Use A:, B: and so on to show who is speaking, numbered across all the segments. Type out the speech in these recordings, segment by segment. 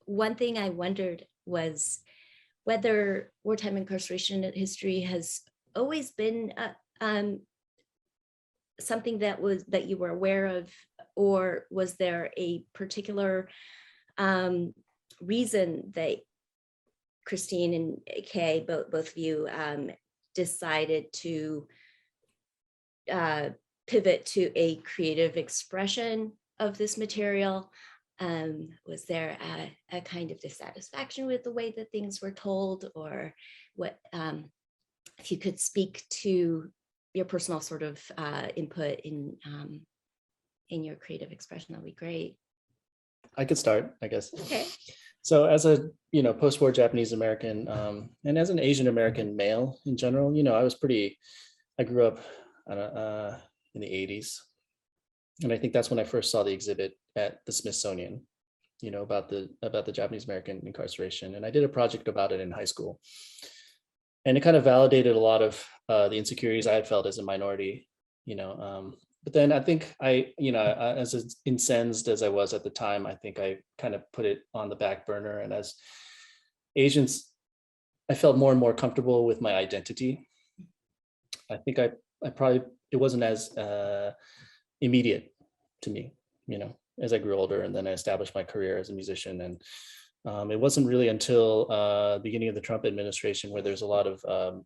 A: one thing I wondered was whether wartime incarceration history has always been something that you were aware of, or was there a particular reason that Christine and Kay, both of you, decided to pivot to a creative expression of this material? Was there a kind of dissatisfaction with the way that things were told, or what? If you could speak to your personal sort of input in your creative expression, that'd be great.
B: I could start, I guess.
A: Okay.
B: So as a, post-war Japanese American, and as an Asian American male in general, I grew up in the 80s. And I think that's when I first saw the exhibit at the Smithsonian, about the Japanese American incarceration. And I did a project about it in high school. And it kind of validated a lot of the insecurities I had felt as a minority, but then I think as incensed as I was at the time, I think I kind of put it on the back burner. And as Asians, I felt more and more comfortable with my identity. I think I probably, it wasn't as immediate to me, as I grew older, and then I established my career as a musician. And it wasn't really until the beginning of the Trump administration where there's a lot of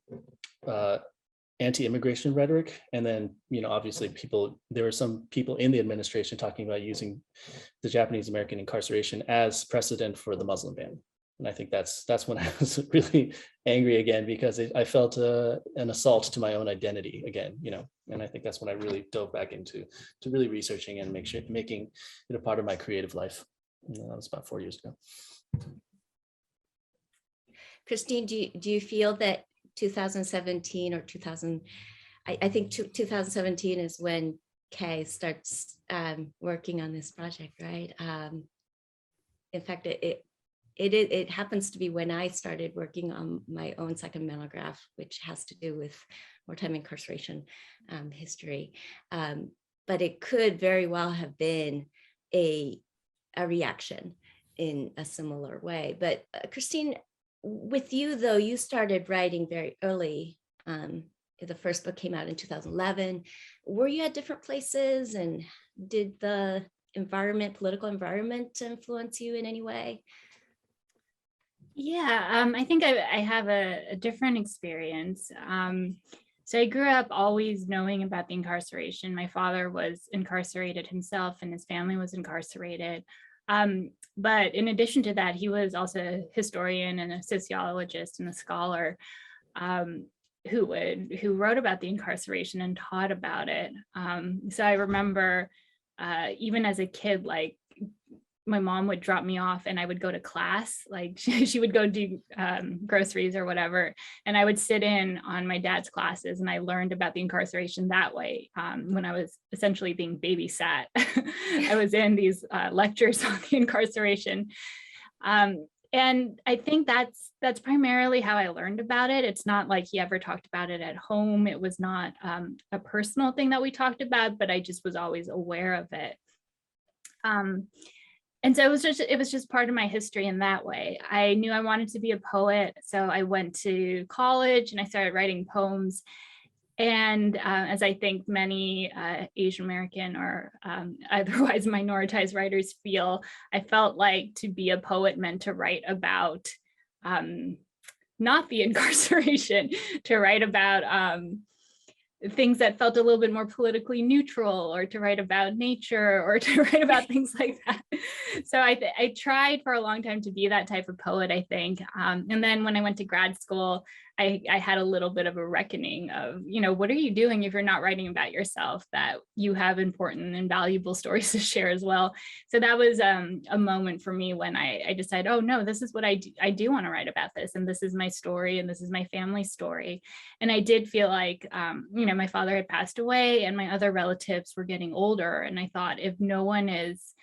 B: anti-immigration rhetoric. And then, obviously there were some people in the administration talking about using the Japanese American incarceration as precedent for the Muslim ban. And I think that's when I was really angry again, because I felt an assault to my own identity again, and I think that's when I really dove back into really researching and making it a part of my creative life. That was about 4 years ago.
A: Christine, do you feel that 2017 or 2017 is when Kay starts working on this project, right? In fact, it happens to be when I started working on my own second monograph, which has to do with wartime incarceration history. But it could very well have been a reaction in a similar way. But Christine, with you though, you started writing very early. The first book came out in 2011. Were you at different places, and did the political environment influence you in any way?
C: Yeah, I think I have a different experience. So I grew up always knowing about the incarceration. My father was incarcerated himself, and his family was incarcerated. But in addition to that, he was also a historian and a sociologist and a scholar who wrote about the incarceration and taught about it. So I remember even as a kid, like, my mom would drop me off and I would go to class, like she would go do groceries or whatever. And I would sit in on my dad's classes, and I learned about the incarceration that way. When I was essentially being babysat, I was in these lectures on the incarceration. And I think that's primarily how I learned about it. It's not like he ever talked about it at home. It was not a personal thing that we talked about, but I just was always aware of it. And so it was just part of my history in that way. I knew I wanted to be a poet, so I went to college and I started writing poems. And as I think many Asian American or otherwise minoritized writers feel, I felt like to be a poet meant to write about not the incarceration, to write about things that felt a little bit more politically neutral, or to write about nature, or to write about things like that. So I tried for a long time to be that type of poet, I think. And then when I went to grad school, I had a little bit of a reckoning of, what are you doing if you're not writing about yourself, that you have important and valuable stories to share as well. So that was a moment for me when I decided, oh no, this is what I do want to write about this. And this is my story, and this is my family story. And I did feel like, my father had passed away and my other relatives were getting older. And I thought, if no one is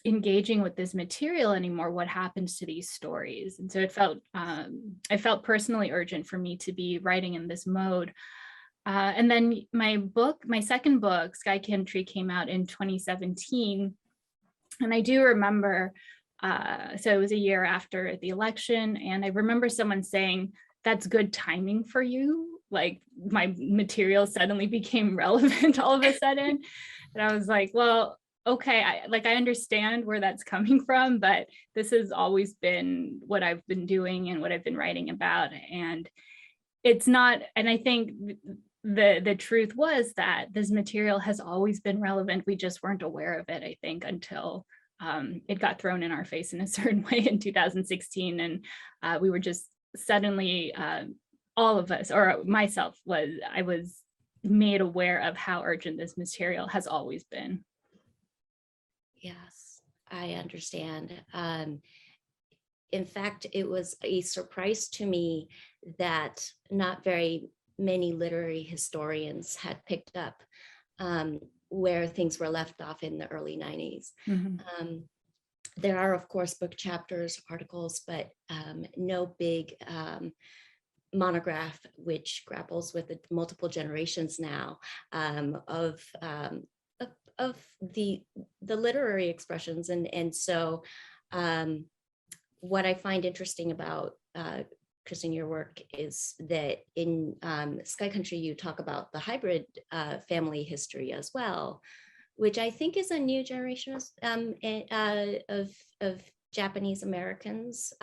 C: engaging with this material anymore, what happens to these stories? And so it felt, I felt personally urgent for me to be writing in this mode. And then my second book, Sky Country, came out in 2017. And I do remember So it was a year after the election. And I remember someone saying, that's good timing for you. Like my material suddenly became relevant all of a sudden. And I was like, well, okay, I understand where that's coming from, but this has always been what I've been doing and what I've been writing about. And it's not, and I think the truth was that this material has always been relevant. We just weren't aware of it, I think, until it got thrown in our face in a certain way in 2016. And we were just suddenly, all of us, or myself, I was made aware of how urgent this material has always been.
A: Yes, I understand. In fact, it was a surprise to me that not very many literary historians had picked up where things were left off in the early 90s. There are, of course, book chapters, articles, but no big monograph which grapples with the multiple generations now of the literary expressions. And so what I find interesting about Kristen, your work is that in Sky Country, you talk about the hybrid family history as well, which I think is a new generation of Japanese Americans.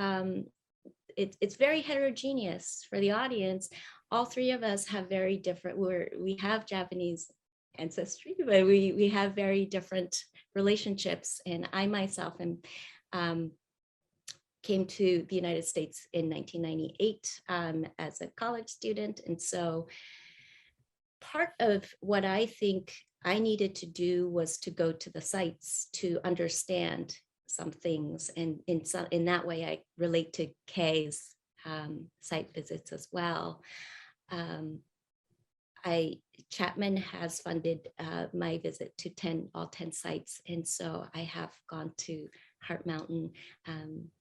A: It's very heterogeneous for the audience. All three of us have very different, we have Japanese ancestry, but we have very different relationships. And I myself came to the United States in 1998 as a college student. And so part of what I think I needed to do was to go to the sites to understand some things. And in that way, I relate to Kay's site visits as well. Chapman has funded my visit to all 10 sites. And so I have gone to Heart Mountain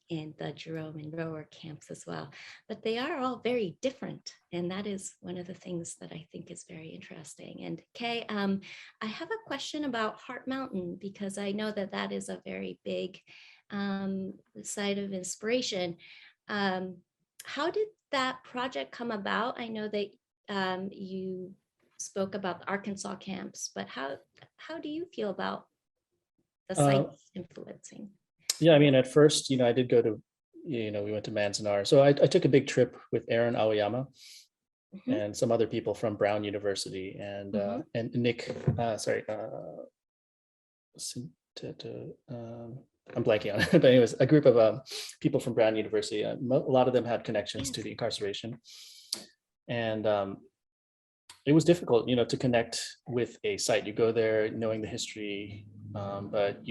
A: and the Jerome and Rower camps as well. But they are all very different. And that is one of the things that I think is very interesting. And Kay, I have a question about Heart Mountain, because I know that that is a very big site of inspiration. How did that project come about? I know that you spoke about the Arkansas camps, but how do you feel about the sites influencing?
B: Yeah, I mean, at first, I did go to, we went to Manzanar. So I took a big trip with Aaron Aoyama and some other people from Brown University and Nick, I'm blanking on it, but anyways, a group of people from Brown University. A lot of them had connections to the incarceration. And it was difficult, to connect with a site. You go there knowing the history, but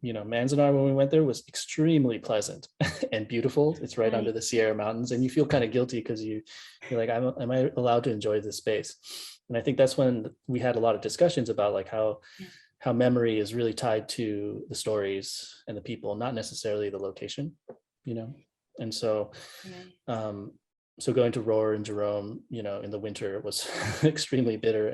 B: Manzanar, when we went there, was extremely pleasant and beautiful. It's right under the Sierra Mountains, and you feel kind of guilty because you're like, am I allowed to enjoy this space? And I think that's when we had a lot of discussions about like how memory is really tied to the stories and the people, not necessarily the location, And so, so going to Roar and Jerome, in the winter was extremely bitter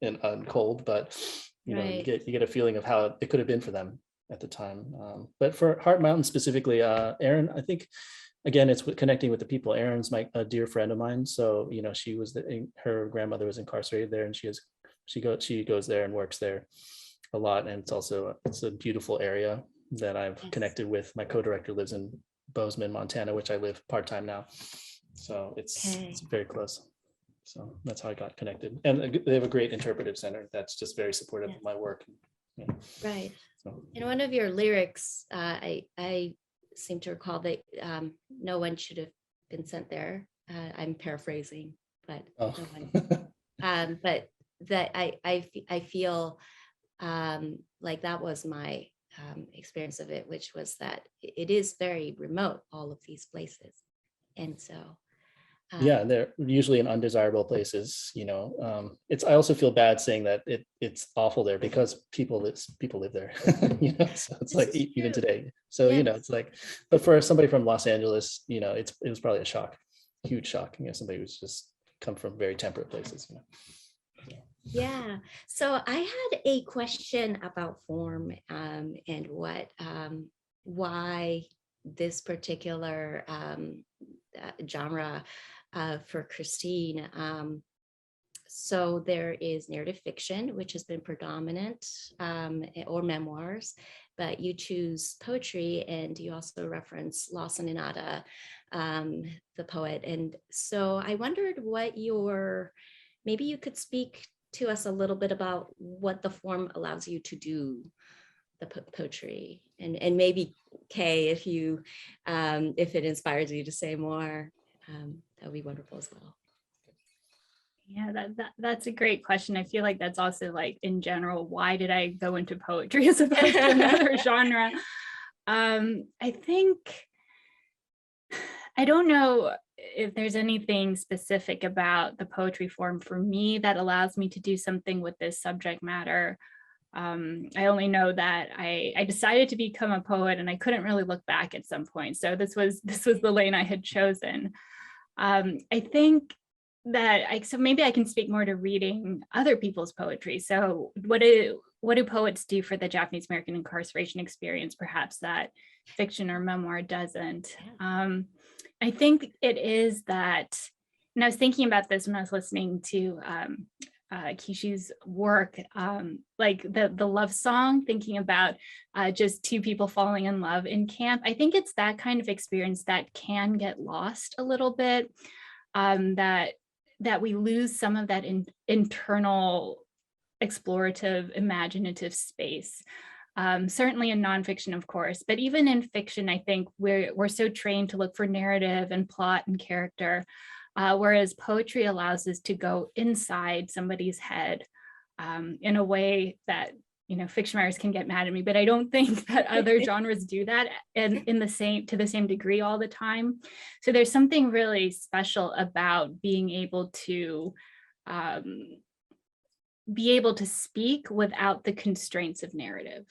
B: and cold, but you get a feeling of how it could have been for them at the time. But for Heart Mountain specifically, Erin, I think again it's connecting with the people. Erin's a dear friend of mine, so she was her grandmother was incarcerated there, and she goes there and works there a lot, and it's a beautiful area that I've connected with. My co-director lives in Bozeman, Montana, which I live part-time now, so it's very close. So that's how I got connected. And they have a great interpretive center that's just very supportive of my work.
A: Right. So. In one of your lyrics, I seem to recall that no one should have been sent there. I'm paraphrasing, but no one. But that I feel like that was my experience of it, which was that it is very remote, all of these places. And so
B: they're usually in undesirable places. I also feel bad saying that it's awful there because people live there. So it's like even today. So it's like, but for somebody from Los Angeles, it was probably a shock, huge shock. Somebody who's just come from very temperate places.
A: Yeah. So I had a question about form and why this particular genre for Christine. So there is narrative fiction, which has been predominant, or memoirs, but you choose poetry, and you also reference Lawson Inada, the poet. And so I wondered maybe you could speak to us a little bit about what the form allows you to do, the poetry, and maybe Kay, if it inspires you to say more, that would be wonderful as well.
C: Yeah, that's a great question. I feel like that's also like in general, why did I go into poetry as opposed to another genre? I think, I don't know if there's anything specific about the poetry form for me that allows me to do something with this subject matter. I only know that I decided to become a poet and I couldn't really look back at some point. So this was the lane I had chosen. I think that so maybe I can speak more to reading other people's poetry. So what do poets do for the Japanese American incarceration experience, perhaps that fiction or memoir doesn't? I think it is that, and I was thinking about this when I was listening to Kishi's work, like the love song, thinking about just two people falling in love in camp. I think it's that kind of experience that can get lost a little bit, that we lose some of that internal explorative, imaginative space. Certainly in nonfiction, of course, but even in fiction, I think we're so trained to look for narrative and plot and character, whereas poetry allows us to go inside somebody's head in a way that, fiction writers can get mad at me, but I don't think that other genres do that to the same degree all the time. So there's something really special about being able to speak without the constraints of narrative.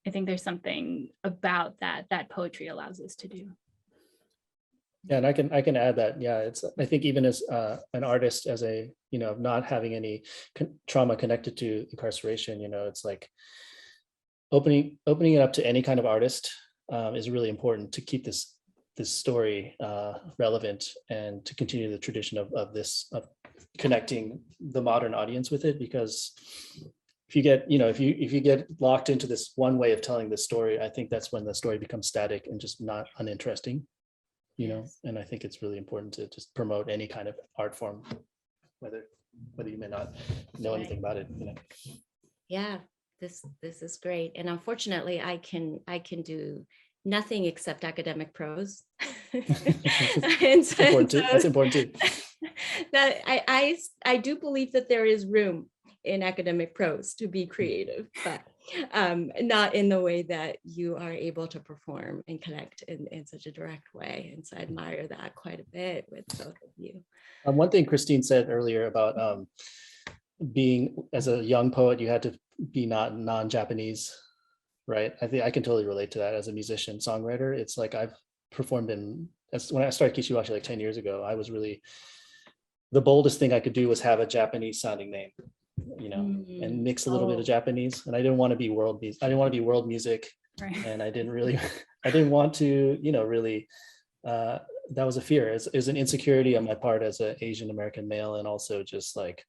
C: I think there's something about that poetry allows us to do.
B: Yeah, and I can add that. Yeah, I think even as an artist, as a not having any trauma connected to incarceration, it's like opening it up to any kind of artist is really important to keep this story relevant and to continue the tradition of connecting the modern audience with it. Because if you get if you get locked into this one way of telling the story, I think that's when the story becomes static and just not uninteresting. And I think it's really important to just promote any kind of art form, whether you may not know anything about it.
A: Yeah, this is great, and unfortunately, I can do nothing except academic prose.
B: That's important too.
A: That I do believe that there is room in academic prose to be creative, but not in the way that you are able to perform and connect in such a direct way. And so I admire that quite a bit with both of you.
B: One thing Christine said earlier about being, as a young poet, you had to be not non-Japanese, right? I think I can totally relate to that as a musician, songwriter. It's like I've performed when I started Kishi Bashi like 10 years ago, I was really, the boldest thing I could do was have a Japanese sounding name, and mix a little bit of Japanese. And I didn't want to be world music. I didn't want to be world music.
C: Right.
B: And I didn't want to, really, that was a fear. It was an insecurity on my part as an Asian American male. And also just like,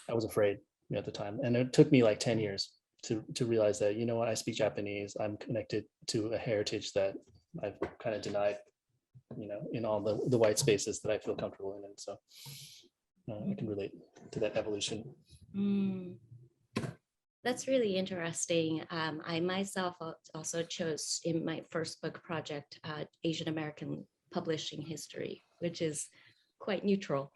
B: I was afraid at the time. And it took me like 10 years to realize that, I speak Japanese. I'm connected to a heritage that I've kind of denied, in all the white spaces that I feel comfortable in. And so I can relate to that evolution.
A: That's really interesting. I myself also chose in my first book project, Asian American publishing history, which is quite neutral.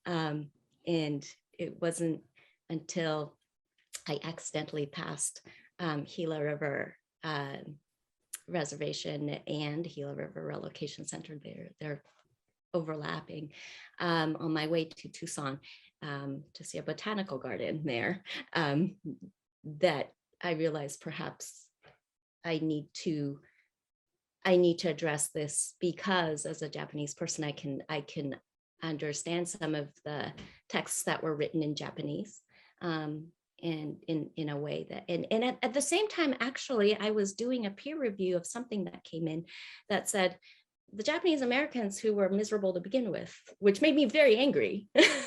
A: And it wasn't until I accidentally passed Gila River Reservation and Gila River Relocation Center. They're overlapping on my way to Tucson to see a botanical garden there, that I realized perhaps I need to address this, because as a Japanese person, I can understand some of the texts that were written in Japanese. And in a way that, and at the same time, actually, I was doing a peer review of something that came in that said, the Japanese Americans who were miserable to begin with, which made me very angry.
B: Where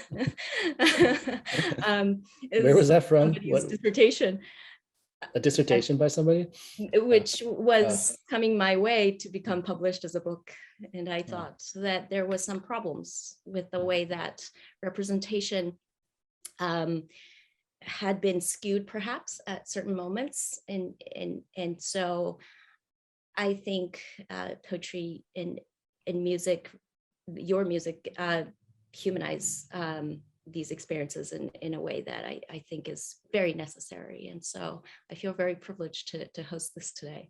B: was that from?
A: Somebody's dissertation.
B: A dissertation by somebody?
A: Which was coming my way to become published as a book. And I thought that there was some problems with the way that representation had been skewed perhaps at certain moments. And so I think poetry and music, your music, humanize these experiences in a way that I think is very necessary. And so I feel very privileged to host this today.